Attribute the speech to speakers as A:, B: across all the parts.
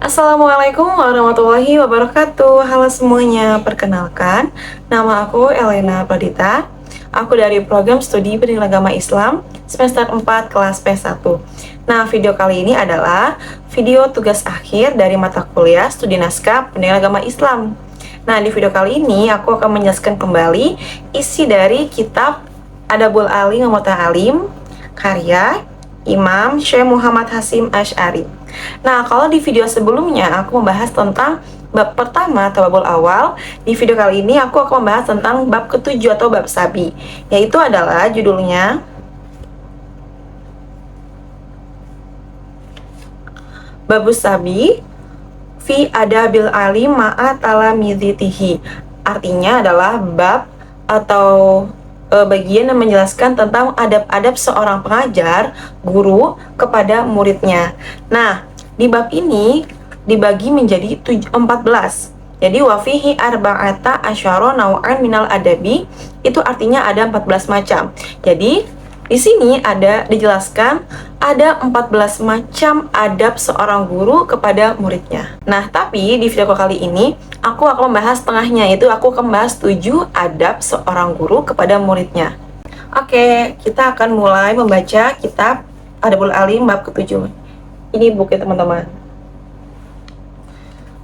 A: Assalamualaikum warahmatullahi wabarakatuh. Halo semuanya, perkenalkan nama aku Elena Pradita. Aku dari program studi pendidikan agama Islam semester 4 kelas P1. Nah, video kali ini adalah video tugas akhir dari mata kuliah studi naskah pendidikan agama Islam. Nah, di video kali ini aku akan menjelaskan kembali isi dari kitab Adabul Alim wa Muta'alim karya Imam Syekh Muhammad Hasyim Asy'ari. Nah, kalau di video sebelumnya aku membahas tentang bab pertama atau babul awal, di video kali ini aku akan membahas tentang bab ketujuh atau bab sabi, yaitu adalah judulnya Babus Sabi fi Adabil Alim ma'a talamiditihi. Artinya adalah bab atau bagian yang menjelaskan tentang adab-adab seorang pengajar, guru kepada muridnya. Nah, di bab ini dibagi menjadi 14. Jadi wafihi arba'ata asyara naw'an minal adabi, itu artinya ada 14 macam. Jadi di sini ada dijelaskan ada 14 macam adab seorang guru kepada muridnya. Nah, tapi di video kali ini aku akan membahas tengahnya, yaitu aku akan membahas 7 adab seorang guru kepada muridnya. Oke, kita akan mulai membaca kitab Adabul Alim bab ke-7. Ini buku teman-teman.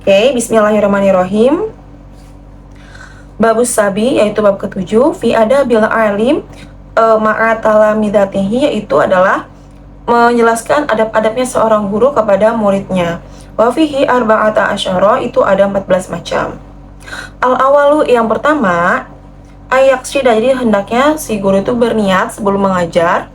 A: Oke, bismillahirrahmanirrahim. Babus Sabi, yaitu bab ke-7, fi Adabil Alim ma'atalamidatihi, yaitu adalah menjelaskan adab-adabnya seorang guru kepada muridnya. Wa fihi arba'ata asyara, itu ada 14 macam. Al-awalu, yang pertama, ayaksida, jadi hendaknya si guru itu berniat sebelum mengajar,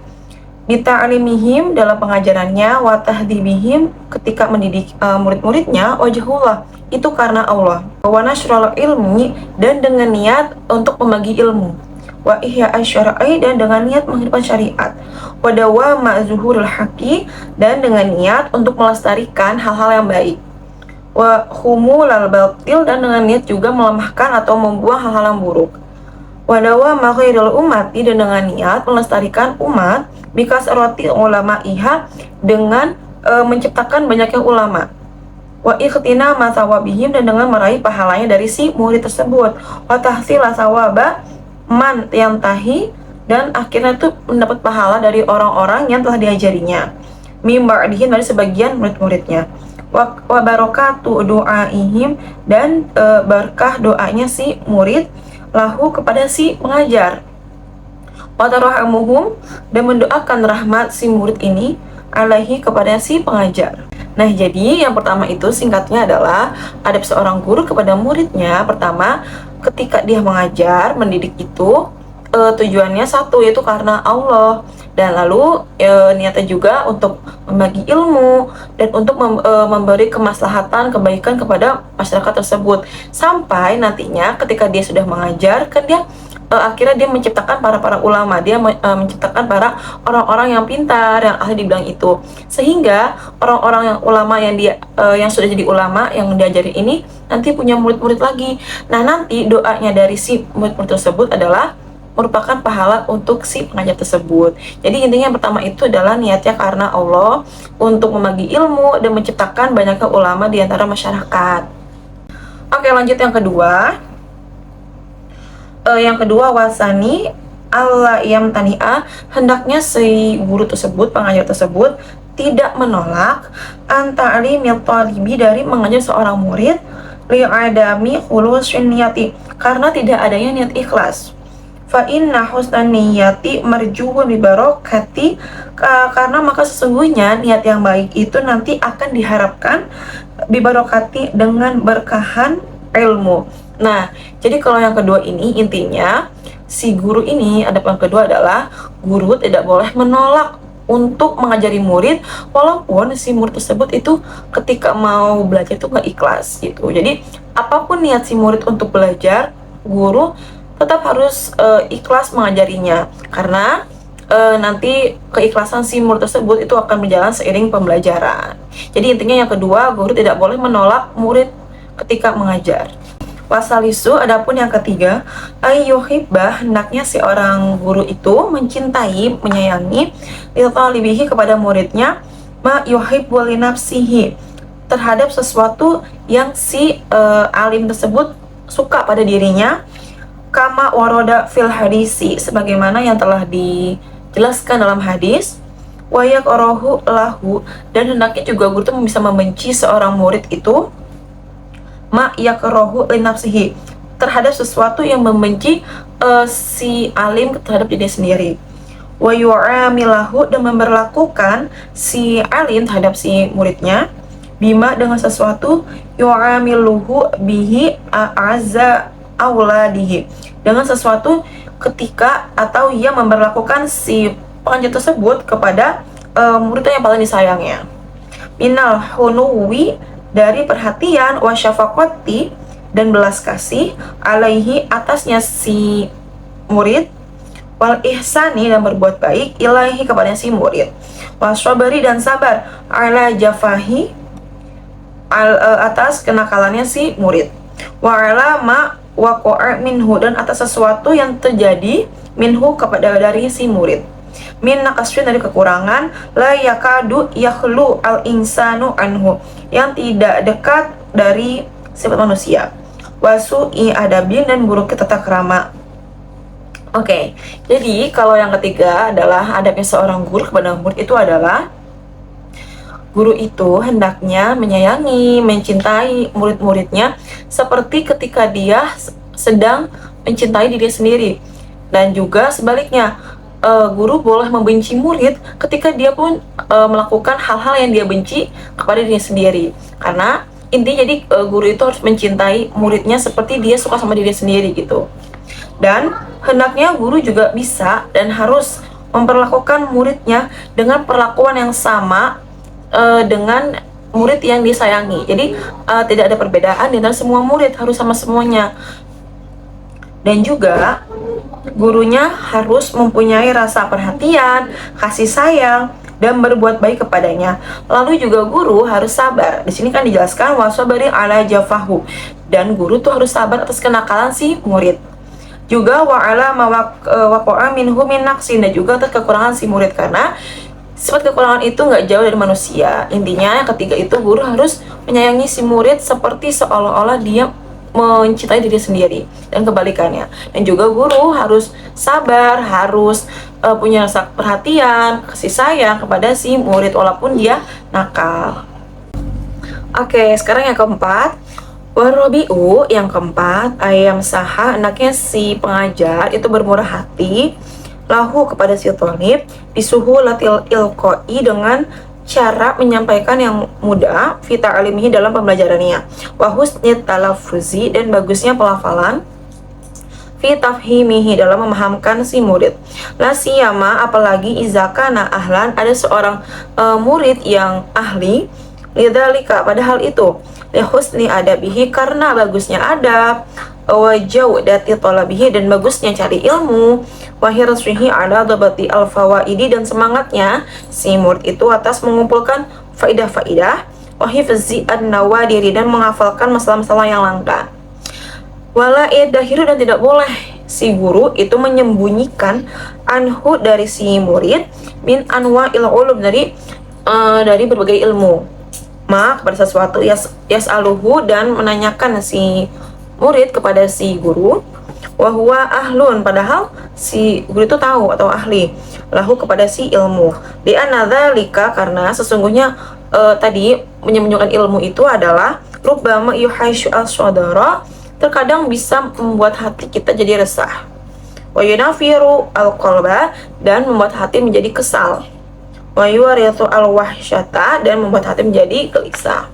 A: bita'alimihim, dalam pengajarannya, wa tahdibihim, ketika mendidik murid-muridnya, wajhullah, itu karena Allah, wa nashrul ilmi, dan dengan niat untuk membagi ilmu, wa ihya asyara'i, dan dengan niat menghidupkan syariat, wa dawama zuhurul haqi, dan dengan niat untuk melestarikan hal-hal yang baik, wa humulal batil, dan dengan niat juga melemahkan atau membuang hal-hal yang buruk, wa dawama khairul umati, dan dengan niat melestarikan umat, bikas roti ulama iha, dengan menciptakan banyaknya ulama, wa ikhtina masawabihim, dan dengan meraih pahalanya dari si murid tersebut, wa tahsila sawaba man yang tahi, dan akhirnya itu mendapat pahala dari orang-orang yang telah diajarinya, mimbar dihim, dari sebagian murid-muridnya, wa barokatu doaihim, dan berkah doanya si murid lahu kepada si pengajar, wa tarahamuhum, dan mendoakan rahmat si murid ini alaihi kepada si pengajar. Nah, jadi yang pertama itu singkatnya adalah adab seorang guru kepada muridnya. Pertama, ketika dia mengajar, mendidik itu tujuannya satu, yaitu karena Allah, dan lalu niatnya juga untuk membagi ilmu dan untuk memberi kemaslahatan, kebaikan kepada masyarakat tersebut, sampai nantinya ketika dia sudah mengajar, kan dia akhirnya dia menciptakan para ulama, dia menciptakan para orang-orang yang pintar, yang ahli di bidang itu, sehingga orang-orang yang ulama yang dia yang sudah jadi ulama yang diajari ini nanti punya murid-murid lagi. Nah, nanti doanya dari si murid-murid tersebut adalah merupakan pahala untuk si pengajar tersebut. Jadi intinya yang pertama itu adalah niatnya karena Allah untuk membagi ilmu dan menciptakan banyaknya ulama di antara masyarakat. Oke, lanjut yang kedua. Wasani Allah yang tani'a, hendaknya si guru tersebut, pengajar tersebut, tidak menolak anta'limil talibi, dari mengajar seorang murid, li'adami khulusin niyati, karena tidak adanya niat ikhlas. Fa inna husnan niyati marjuhun bibarokati, karena maka sesungguhnya niat yang baik itu nanti akan diharapkan bibarokati, dengan berkahan ilmu. Nah, jadi kalau yang kedua ini intinya si guru ini, adab yang kedua adalah guru tidak boleh menolak untuk mengajari murid walaupun si murid tersebut itu ketika mau belajar itu nggak ikhlas gitu. Jadi apapun niat si murid untuk belajar, guru tetap harus ikhlas mengajarinya, karena nanti keikhlasan si murid tersebut itu akan berjalan seiring pembelajaran. Jadi intinya yang kedua, guru tidak boleh menolak murid ketika mengajar. Wasalisu, adapun yang ketiga, ayyuhibbah, hendaknya si orang guru itu mencintai, menyayangi, litalibihi, kepada muridnya, ma yuhibbu li nafsihi, terhadap sesuatu yang si alim tersebut suka pada dirinya, kama waroda fil hadisi, sebagaimana yang telah dijelaskan dalam hadis, wayak orohu lahu, dan hendaknya juga guru itu bisa membenci seorang murid itu, ma yakrohu linafsihi, terhadap sesuatu yang membenci si alim terhadap diri sendiri, wa yu'amilahu, dan memperlakukan si alim terhadap si muridnya, bima, dengan sesuatu, yu'amiluhu bihi a'azza auladihi, dengan sesuatu ketika atau ia memperlakukan si pengajar tersebut kepada muridnya yang paling disayangnya, minal hunuwi, dari perhatian, wa syafaqati, dan belas kasih, alaihi, atasnya si murid, wal ihsani, dan berbuat baik, ilaihi, kepada si murid, wasabari, dan sabar, ala jafahi, atas kenakalannya si murid, wa ala ma waqa'a minhu, dan atas sesuatu yang terjadi minhu, kepada dari si murid, min naqasrin, dari kekurangan, la yakadu yakhlu al insanu anhu, yang tidak dekat dari sifat manusia, wasu'i adabin, dan buruk tata krama. Oke, jadi kalau yang ketiga adalah adabnya seorang guru kepada murid itu adalah guru itu hendaknya menyayangi, mencintai murid-muridnya seperti ketika dia sedang mencintai diri sendiri. Dan juga sebaliknya, guru boleh membenci murid ketika dia pun melakukan hal-hal yang dia benci kepada diri sendiri. Karena intinya jadi guru itu harus mencintai muridnya seperti dia suka sama diri sendiri gitu. Dan hendaknya guru juga bisa dan harus memperlakukan muridnya dengan perlakuan yang sama dengan murid yang disayangi. Jadi tidak ada perbedaan di antara semua murid, harus sama semuanya. Dan juga gurunya harus mempunyai rasa perhatian, kasih sayang, dan berbuat baik kepadanya. Lalu juga guru harus sabar. Di sini kan dijelaskan wasabari ala jafahu, dan guru tuh harus sabar atas kenakalan si murid. Juga wa ala waqa'a minhu min naqsin, dan juga atas kekurangan si murid, karena sifat kekurangan itu nggak jauh dari manusia. Intinya yang ketiga itu guru harus menyayangi si murid seperti seolah-olah dia mencintai diri sendiri, dan kebalikannya. Dan juga guru harus sabar, harus punya rasa perhatian, kasih sayang kepada si murid walaupun dia nakal. Oke, sekarang yang keempat, warobi'u, yang keempat, ayam saha, hendaknya si pengajar itu bermurah hati, lahu, kepada si thalib, bisuhu latil ilqoi, dengan cara menyampaikan yang mudah, fita alimihi, dalam pembelajarannya, wa husnit talaffuzi, dan bagusnya pelafalan, fi tafhimihi, dalam memahamkan si murid, la siyama, apalagi izakana ahlan, ada seorang murid yang ahli, lidzalika, pada hal itu, li husni adabihi, karena bagusnya adab, wa jawdati talabihi, dan bagusnya cari ilmu, wa hirsihi ala dhabati al-fawaidi, dan semangatnya si murid itu atas mengumpulkan faidah-faidah, wa hifzi an-nawadiri, dan menghafalkan masalah-masalah yang langka. Wala yadahiru, dan tidak boleh si guru itu menyembunyikan anhu, dari si murid, min anwa'il ulum, dari berbagai ilmu, ma, kepada sesuatu, yas'aluhu, dan menanyakan si murid kepada si guru, wa huwa ahlun, padahal si guru itu tahu atau ahli, lahu, kepada si ilmu, di anadzalika, karena sesungguhnya tadi menyembunyikan ilmu itu adalah rubbama yuhaishu al-sadara, terkadang bisa membuat hati kita jadi resah, wa yunafiru al-qalba, dan membuat hati menjadi kesal, wa yuwarithu al-wahsyata, dan membuat hati menjadi gelisah.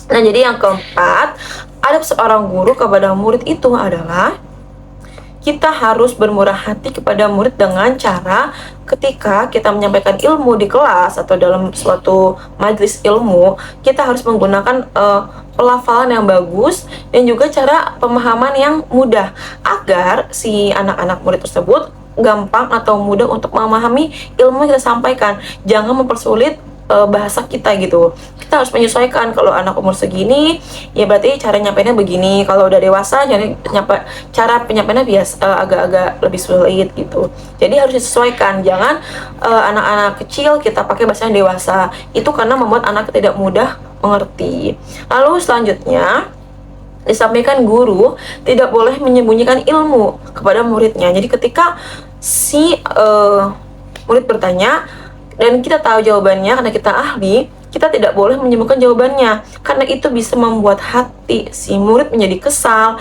A: Nah, jadi yang keempat, adab seorang guru kepada murid itu adalah kita harus bermurah hati kepada murid dengan cara ketika kita menyampaikan ilmu di kelas atau dalam suatu majelis ilmu, kita harus menggunakan pelafalan yang bagus dan juga cara pemahaman yang mudah agar si anak-anak murid tersebut gampang atau mudah untuk memahami ilmu yang kita sampaikan. Jangan mempersulit bahasa kita gitu. Kita harus menyesuaikan. Kalau anak umur segini, ya berarti cara nyampainya begini. Kalau udah dewasa, cara penyampaiannya biasa agak-agak lebih sulit gitu. Jadi harus disesuaikan. Jangan anak-anak kecil kita pakai bahasa yang dewasa. Itu karena membuat anak tidak mudah mengerti. Lalu selanjutnya disampaikan guru tidak boleh menyembunyikan ilmu kepada muridnya. Jadi ketika si murid bertanya dan kita tahu jawabannya karena kita ahli, kita tidak boleh menyembunyikan jawabannya karena itu bisa membuat hati si murid menjadi kesal,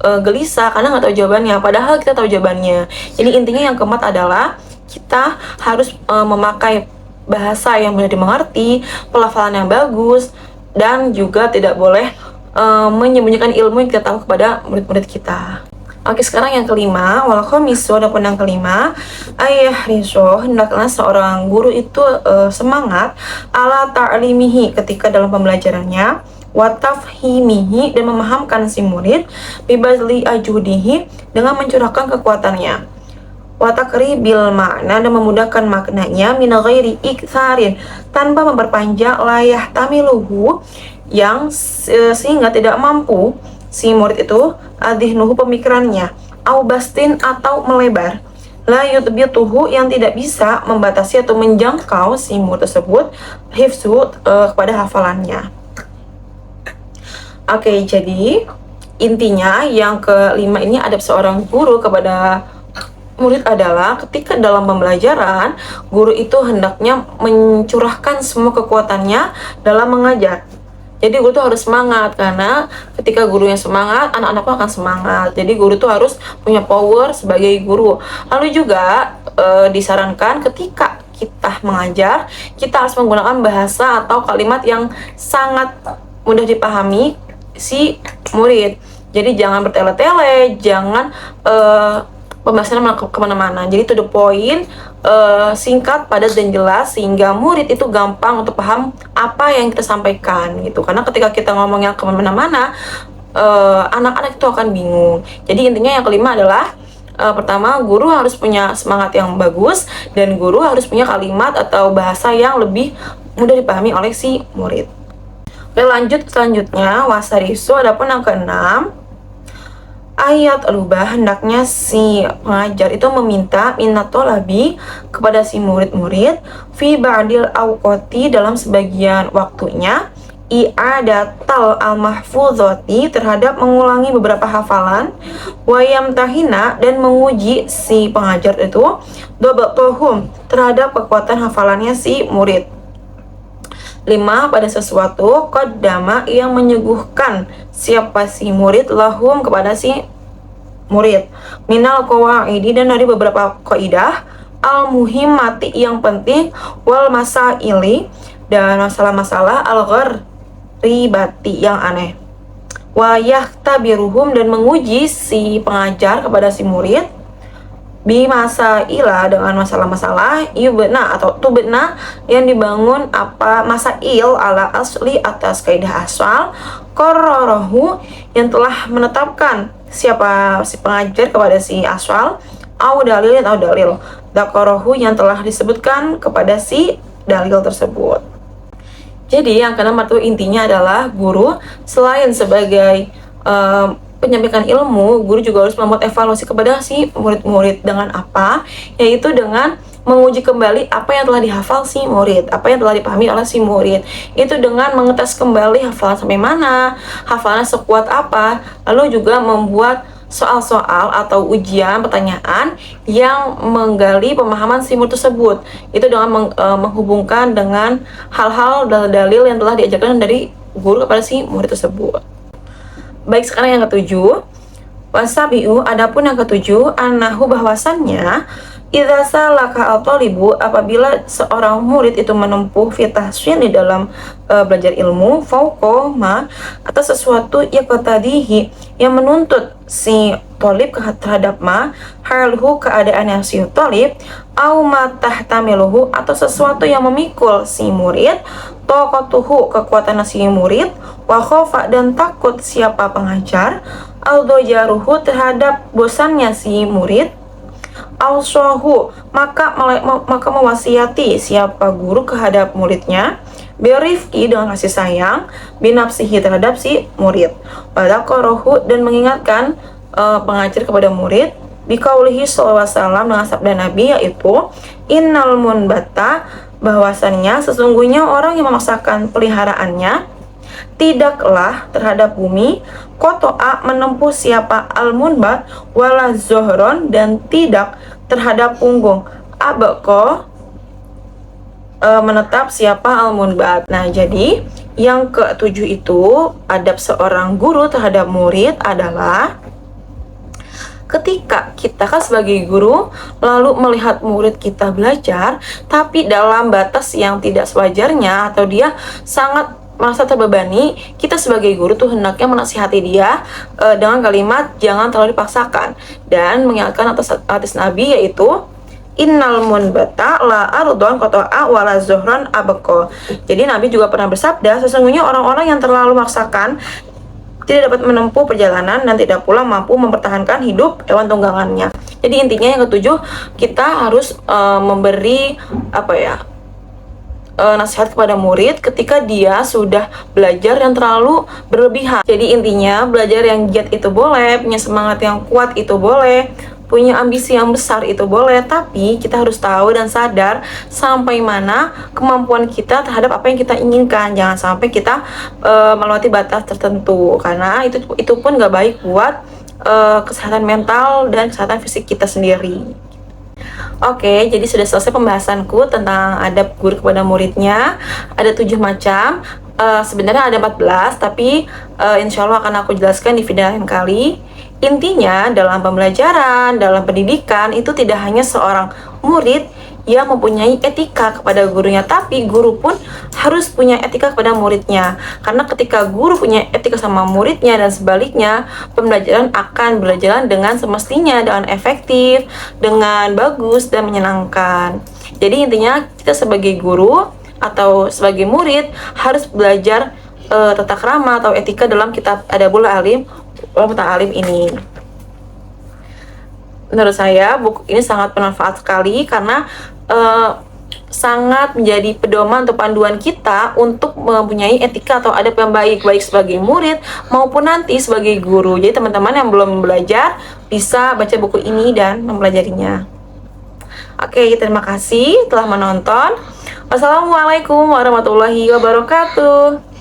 A: gelisah karena nggak tahu jawabannya, padahal kita tahu jawabannya. Jadi intinya yang keempat adalah kita harus memakai bahasa yang mudah dimengerti, pelafalan yang bagus, dan juga tidak boleh menyembunyikan ilmu yang kita tahu kepada murid-murid kita. Oke, sekarang yang kelima, wal khamisu, adapun yang kelima, ayah riso, hendaklah seorang guru itu semangat ala ta'limihi ketika dalam pembelajarannya, wa tafhimihi, dan memahamkan si murid, bibazli ajudihi, dengan mencurahkan kekuatannya, wa takribil makna, dan memudahkan maknanya, min ghairi iktsarin, tanpa memperpanjang, layah tamiluhu, yang sehingga tidak mampu si murid itu adhnuhu, pemikirannya, au bastin, atau melebar, la yutbituhu, yang tidak bisa membatasi atau menjangkau si murid tersebut, hifzu, kepada hafalannya. Oke, jadi intinya yang kelima ini adab seorang guru kepada murid adalah ketika dalam pembelajaran, guru itu hendaknya mencurahkan semua kekuatannya dalam mengajar. Jadi guru tuh harus semangat, karena ketika gurunya semangat, anak-anak pun akan semangat. Jadi guru tuh harus punya power sebagai guru. Lalu juga disarankan ketika kita mengajar, kita harus menggunakan bahasa atau kalimat yang sangat mudah dipahami si murid. Jadi jangan bertele-tele, jangan pembahasannya kemana-mana. Jadi to the point, singkat, padat, dan jelas, sehingga murid itu gampang untuk paham apa yang kita sampaikan gitu. Karena ketika kita ngomongnya kemana-mana, anak-anak itu akan bingung. Jadi intinya yang kelima adalah pertama, guru harus punya semangat yang bagus, dan guru harus punya kalimat atau bahasa yang lebih mudah dipahami oleh si murid. Oke, lanjut selanjutnya, wasarisu, adapun yang keenam, ayat lubah, hendaknya si pengajar itu meminta minatolabi kepada si murid-murid fi ba'dil awqati, dalam sebagian waktunya, i'adatal al-mahfuzati, terhadap mengulangi beberapa hafalan, wayamtahina, dan menguji si pengajar itu dobatohum, terhadap kekuatan hafalannya si murid. 5. Pada sesuatu qaddama, yang menyuguhkan siapa si murid lahum, kepada si murid, minal qawaidi, dan dari beberapa kaidah, al muhimmati, yang penting, wal masaili, dan masalah-masalah, al gharibati, yang aneh, wa yahtabiruhum, dan menguji si pengajar kepada si murid, bimasailah, dengan masalah-masalah, yubna atau tubna, yang dibangun apa masail ala asli, atas kaidah asal, qarrarahu, yang telah menetapkan siapa si pengajar kepada si asal, au dalil, atau dalil, dzakarahu, yang telah disebutkan kepada si dalil tersebut. Jadi yang keenam itu intinya adalah guru selain sebagai penyampaikan ilmu, guru juga harus membuat evaluasi kepada si murid-murid. Dengan apa? Yaitu dengan menguji kembali apa yang telah dihafal si murid, apa yang telah dipahami oleh si murid. Itu dengan mengetes kembali hafalan sampai mana, hafalannya sekuat apa, lalu juga membuat soal-soal atau ujian pertanyaan yang menggali pemahaman si murid tersebut. Itu dengan menghubungkan dengan hal-hal dalil-dalil yang telah diajarkan dari guru kepada si murid tersebut. Baik, sekarang yang ketujuh, wasabiu, adapun yang ketujuh, anahu, bahwasannya, idza salaka al-talibu, apabila seorang murid itu menempuh fitahsin di dalam belajar ilmu, fauqa ma, atas sesuatu yaqtadihi, yang menuntut si talib terhadap ma, halhu, keadaan yang si talib, au ma tahtamiluhu, atau sesuatu yang memikul si murid, taqatuhu, kekuatan si murid, wa khofa, dan takut siapa pengajar, au dojaruhu, terhadap bosannya si murid, ausohu, maka mewasiati siapa guru terhadap muridnya, birifki, dengan kasih sayang, binafsihi, terhadap si murid, wadakorohu, dan mengingatkan pengajar kepada murid, bikaulihi sallallahu alaihi wasallam, dengan sabda Nabi, yaitu innal munbata, bahwasannya sesungguhnya orang yang memaksakan peliharaannya, Tidaklah terhadap bumi kotoa menempuh siapa al-munbat wala zohron, dan tidak terhadap punggung abeko menetap siapa al-munbat. Nah, jadi yang ketujuh itu adab seorang guru terhadap murid adalah ketika kita kan sebagai guru lalu melihat murid kita belajar tapi dalam batas yang tidak sewajarnya atau dia sangat merasa terbebani, kita sebagai guru tuh hendaknya menasihati dia dengan kalimat jangan terlalu dipaksakan dan mengingatkan atas hadis Nabi, yaitu innal munbata la ardon qata'a wala zuhran abqa. Jadi Nabi juga pernah bersabda, sesungguhnya orang-orang yang terlalu memaksakan tidak dapat menempuh perjalanan dan tidak pula mampu mempertahankan hidup hewan tunggangannya. Jadi intinya yang ketujuh, kita harus memberi nasihat kepada murid ketika dia sudah belajar yang terlalu berlebihan. Jadi intinya belajar yang giat itu boleh, punya semangat yang kuat itu boleh, punya ambisi yang besar itu boleh, tapi kita harus tahu dan sadar sampai mana kemampuan kita terhadap apa yang kita inginkan. Jangan sampai kita melewati batas tertentu, karena itu pun gak baik buat kesehatan mental dan kesehatan fisik kita sendiri. Oke, jadi sudah selesai pembahasanku tentang adab guru kepada muridnya. Ada 7 macam. Sebenarnya ada 14, tapi insya Allah akan aku jelaskan di video lain kali. Intinya dalam pembelajaran, dalam pendidikan itu tidak hanya seorang murid yang mempunyai etika kepada gurunya, tapi guru pun harus punya etika kepada muridnya. Karena ketika guru punya etika sama muridnya dan sebaliknya, pembelajaran akan berjalan dengan semestinya, dengan efektif, dengan bagus dan menyenangkan. Jadi intinya kita sebagai guru atau sebagai murid harus belajar tata krama atau etika dalam kitab Adabul Alim Alim ini. Menurut saya buku ini sangat bermanfaat sekali karena sangat menjadi pedoman atau panduan kita untuk mempunyai etika atau adab yang baik, baik sebagai murid maupun nanti sebagai guru. Jadi teman-teman yang belum belajar bisa baca buku ini dan mempelajarinya. Oke, terima kasih telah menonton. Wassalamualaikum warahmatullahi wabarakatuh.